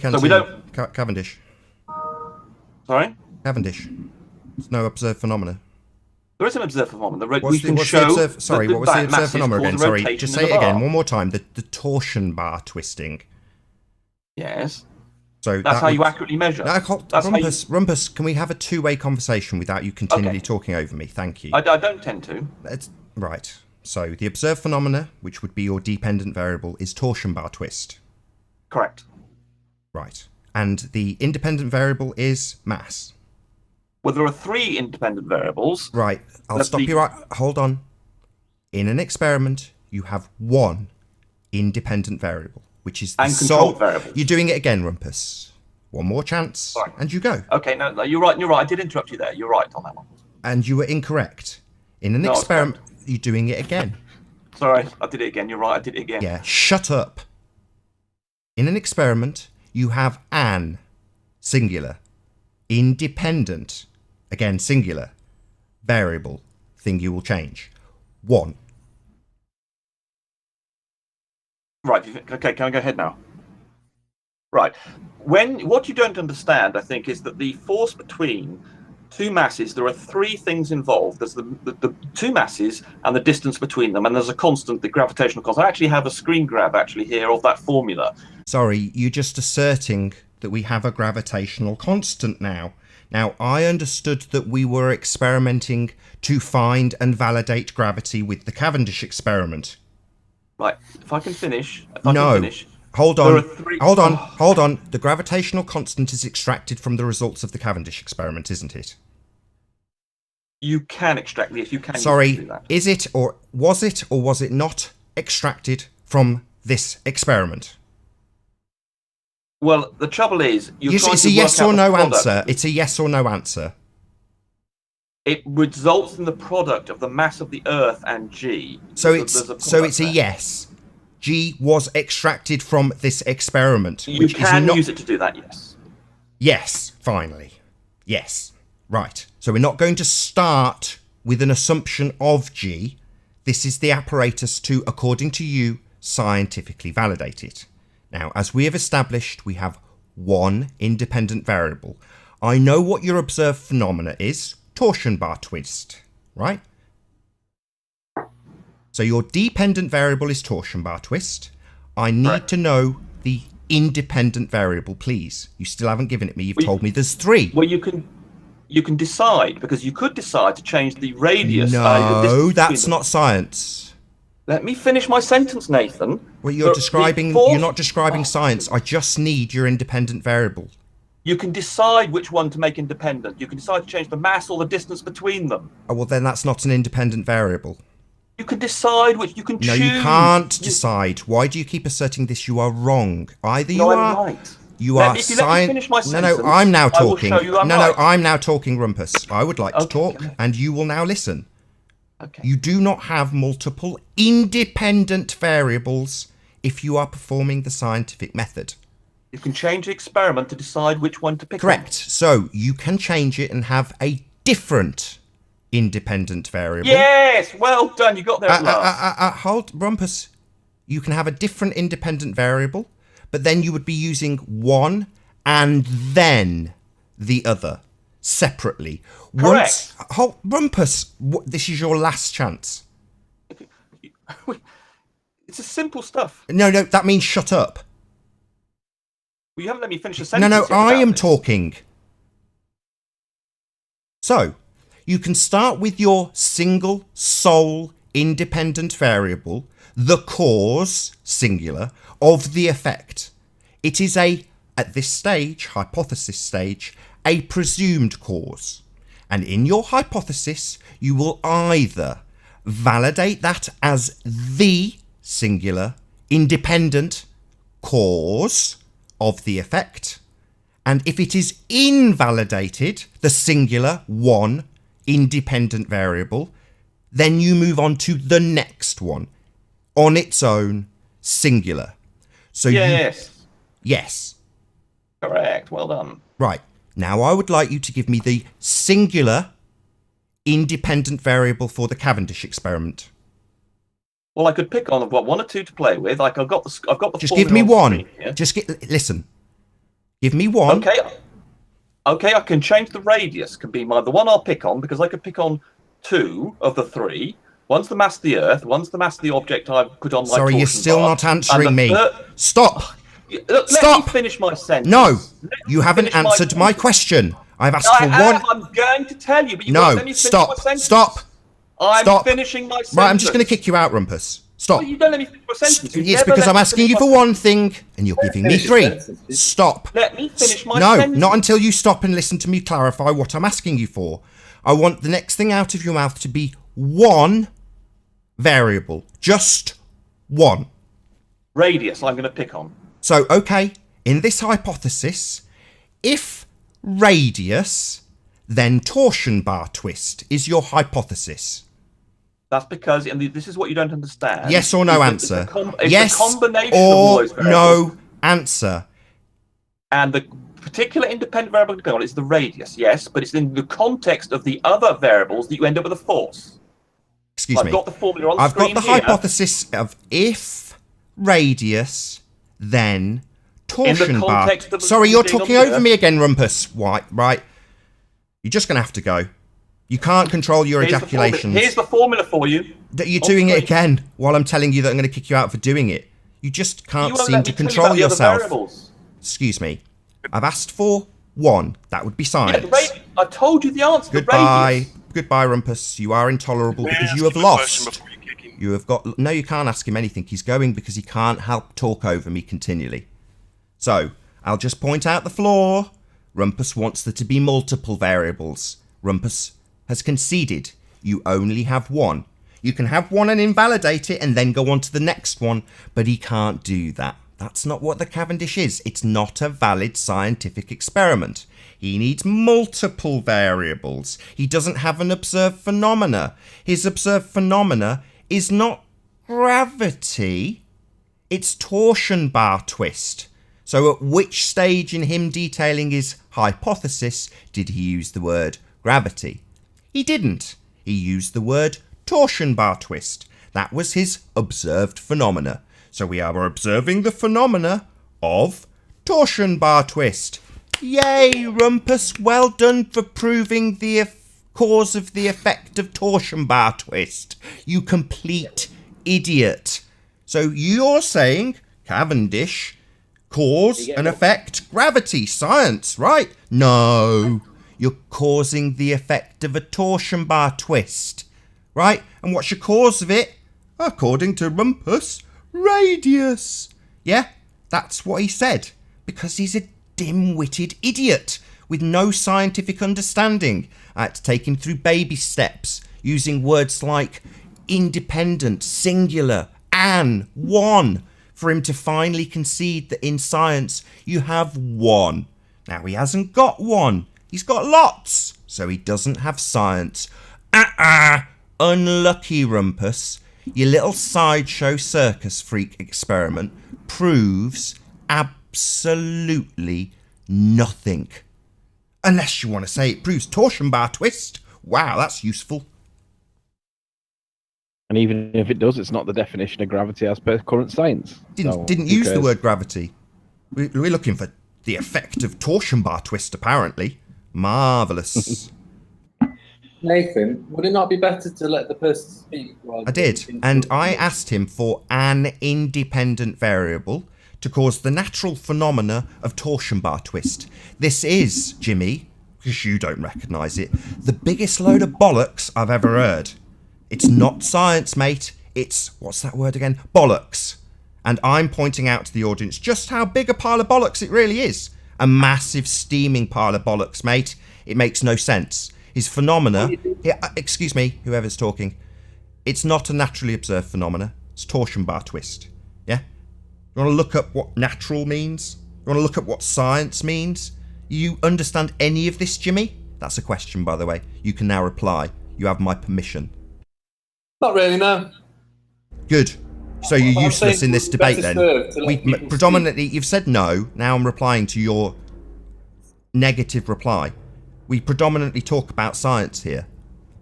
Canteen. So we don't... Cavendish. Sorry? Cavendish. There's no observed phenomena. There is an observed phenomenon. What was the observed phenomenon again? Sorry, just say it again one more time. The torsion bar twisting. Yes. So that's how you accurately measure. Rumpus, can we have a two-way conversation without you continually talking over me? Thank you. I don't tend to. Right. So the observed phenomena, which would be your dependent variable, is torsion bar twist. Correct. Right. And the independent variable is mass. Well, there are three independent variables. Right. I'll stop you right. Hold on. In an experiment, you have one independent variable, which is the control variable. You're doing it again, Rumpus. One more chance, and you go. Okay, no, you're right. You're right. I did interrupt you there. You're right on that one. And you were incorrect. In an experiment, you're doing it again. Sorry, I did it again. You're right. I did it again. Yeah, shut up. In an experiment, you have an singular, independent, again singular, variable thing you will change. One. Right. Okay. Can I go ahead now? Right. What you don't understand, I think, is that the force between two masses, there are three things involved. There's the two masses and the distance between them, and there's a constant, the gravitational constant. I actually have a screen grab actually here of that formula. Sorry, you're just asserting that we have a gravitational constant now. Now, I understood that we were experimenting to find and validate gravity with the Cavendish experiment. Right. If I can finish. Hold on. The gravitational constant is extracted from the results of the Cavendish experiment, isn't it? You can extract this. You can. Sorry, do that. Is it or was it not extracted from this experiment? Well, the trouble is, it's a yes or no answer. It's a yes or no answer. It results in the product of the mass of the Earth and G. So it's a yes. G was extracted from this experiment. You can use it to do that, yes. Yes, finally. Yes. Right. So we're not going to start with an assumption of G. This is the apparatus to, according to you, scientifically validate it. Now, as we have established, we have one independent variable. I know what your observed phenomena is. Torsion bar twist, right? So your dependent variable is torsion bar twist. I need to know the independent variable, please. You still haven't given it me. You've told me there's three. Well, you can decide, because you could decide to change the radius. No, that's not science. Let me finish my sentence, Nathan. Well, you're not describing science. I just need your independent variable. You can decide which one to make independent. You can decide to change the mass or the distance between them. Oh, well, then that's not an independent variable. You can decide which you can choose. No, you can't decide. Why do you keep asserting this? You are wrong. Either you I'm right. You are science. No, I'm now talking. I'm now talking, Rumpus. I would like to talk, and you will now listen. Okay. You do not have multiple independent variables if you are performing the scientific method. You can change the experiment to decide which one to pick. Correct. So you can change it and have a different independent variable. Yes, well done. You got there at last. Hold, Rumpus. You can have a different independent variable, but then you would be using one and then the other separately. Correct. Rumpus, this is your last chance. It's a simple stuff. No, that means shut up. Well, you haven't let me finish the sentence. No, I am talking. So, you can start with your single, sole, independent variable, the cause, singular, of the effect. It is at this stage, hypothesis stage, a presumed cause. And in your hypothesis, you will either validate that as the singular, independent cause of the effect. And if it is invalidated, the singular, one, independent variable, then you move on to the next one, on its own, singular. So yes. Correct. Well done. Right. Now I would like you to give me the singular independent variable for the Cavendish experiment. Well, I could pick on one or two to play with. Like I've got the. Just give me one. Listen. Give me one. Okay, I can change the radius. Can be the one I'll pick on, because I could pick on 2 of the 3. One's the mass of the Earth. One's the mass of the object I've put on my Sorry, you're torsion still bar, not answering me. Stop. Let Stop. me finish my sentence. No, you haven't answered my question. I've asked for one. I'm going to tell you, but you No, won't let me finish my sentence. stop. I'm finishing my sentence. Right, I'm just going to kick you out, Rumpus. Stop. Well, you don't let me finish my sentence. It's because I'm asking you for one thing, and you're giving me 3. Stop. Let me finish my sentence. No, not until you stop and listen to me clarify what I'm asking you for. I want the next thing out of your mouth to be one variable. Just one. Radius, I'm going to pick on. So, okay, in this hypothesis, if radius, then torsion bar twist is your hypothesis. That's because, and this is what you don't understand. Yes or no answer? Yes a combination or of those variables. no answer. And the particular independent variable to go on is the radius, yes, but it's in the context of the other variables that you end up with a force. Excuse me. I've got the formula on the I've screen got the here. hypothesis of if radius, then torsion bar. context of Sorry, you're being on talking the over Earth. me again, Rumpus. White, right? You're just going to have to go. You can't control your ejaculations. Here's the formula for you. You're doing it again while I'm telling you that I'm going to kick you out for doing it. You just can't You won't seem let to me tell you control about the other yourself. variables. Excuse me. I've asked for one. That would be Yeah, science. I told you the answer. The Goodbye. radius. Goodbye, Rumpus. You are intolerable May I because ask you have a question lost. before you kick him? You have got... No, you can't ask him anything. He's going because he can't help talk over me continually. So, I'll just point out the flaw. Rumpus wants there to be multiple variables. Rumpus has conceded. You only have one. You can have one and invalidate it and then go on to the next one, but he can't do that. That's not what the Cavendish is. It's not a valid scientific experiment. He needs multiple variables. He doesn't have an observed phenomena. His observed phenomena is not gravity, it's torsion bar twist. So at which stage in him detailing his hypothesis did he use the word gravity? He didn't. He used the word torsion bar twist. That was his observed phenomena. So we are observing the phenomena of torsion bar twist. Yay, Rumpus, well done for proving the cause of the effect of torsion bar twist. You complete idiot. So you're saying Cavendish, cause and effect, gravity, science, right? No, you're causing the effect of a torsion bar twist, right? And what's your cause of it? According to Rumpus, radius. Yeah, that's what he said, because he's a dim-witted idiot with no scientific understanding. I had to take him through baby steps, using words like independent, singular, an, one, for him to finally concede that in science you have one. Now he hasn't got one, he's got lots, so he doesn't have science. Unlucky, Rumpus. Your little sideshow circus freak experiment proves absolutely nothing. Unless you want to say it proves torsion bar twist. Wow, that's useful. And even if it does, it's not the definition of gravity as per current science. Didn't use the word gravity. We're looking for the effect of torsion bar twist, apparently. Marvellous. Nathan, would it not be better to let the person speak? I did, and I asked him for an independent variable to cause the natural phenomena of torsion bar twist. This is, Jimmy, because you don't recognise it, the biggest load of bollocks I've ever heard. It's not science, mate. It's, what's that word again? Bollocks. And I'm pointing out to the audience just how big a pile of bollocks it really is. A massive steaming pile of bollocks, mate. It makes no sense. His phenomena... excuse me, whoever's talking. It's not a naturally observed phenomena. It's torsion bar twist. Yeah? You want to look up what natural means? You want to look up what science means? You understand any of this, Jimmy? That's a question, by the way. You can now reply. You have my permission. Not really, no. Good. So you're I'm useless saying in this we'd be debate then. better served to let We people predominantly, you've said no. Now I'm replying to your negative reply. We predominantly talk about science here.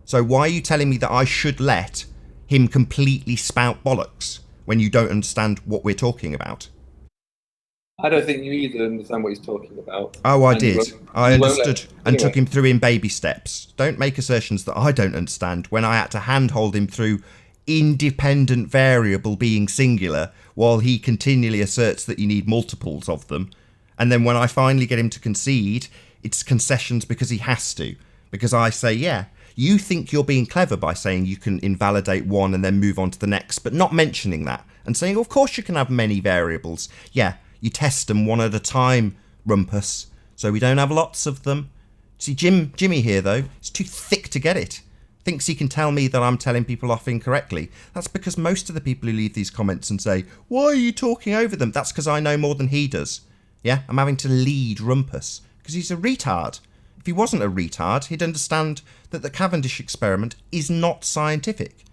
So why are you telling me that I should let him completely spout bollocks when you don't understand what we're talking about? I don't think you either understand what he's talking about. Oh, I And you did. won't- I you won't let- understood and anyway. took him through in baby steps. Don't make assertions that I don't understand when I had to handhold him through independent variable being singular while he continually asserts that you need multiples of them. And then when I finally get him to concede, it's concessions because he has to. Because I say, yeah, you think you're being clever by saying you can invalidate one and then move on to the next, but not mentioning that. And saying, of course you can have many variables. Yeah, you test them one at a time, Rumpus, so we don't have lots of them. See, Jimmy here, though, is too thick to get it. Thinks he can tell me that I'm telling people off incorrectly. That's because most of the people who leave these comments and say, why are you talking over them? That's because I know more than he does. Yeah, I'm having to lead Rumpus because he's a retard. If he wasn't a retard, he'd understand that the Cavendish experiment is not scientific.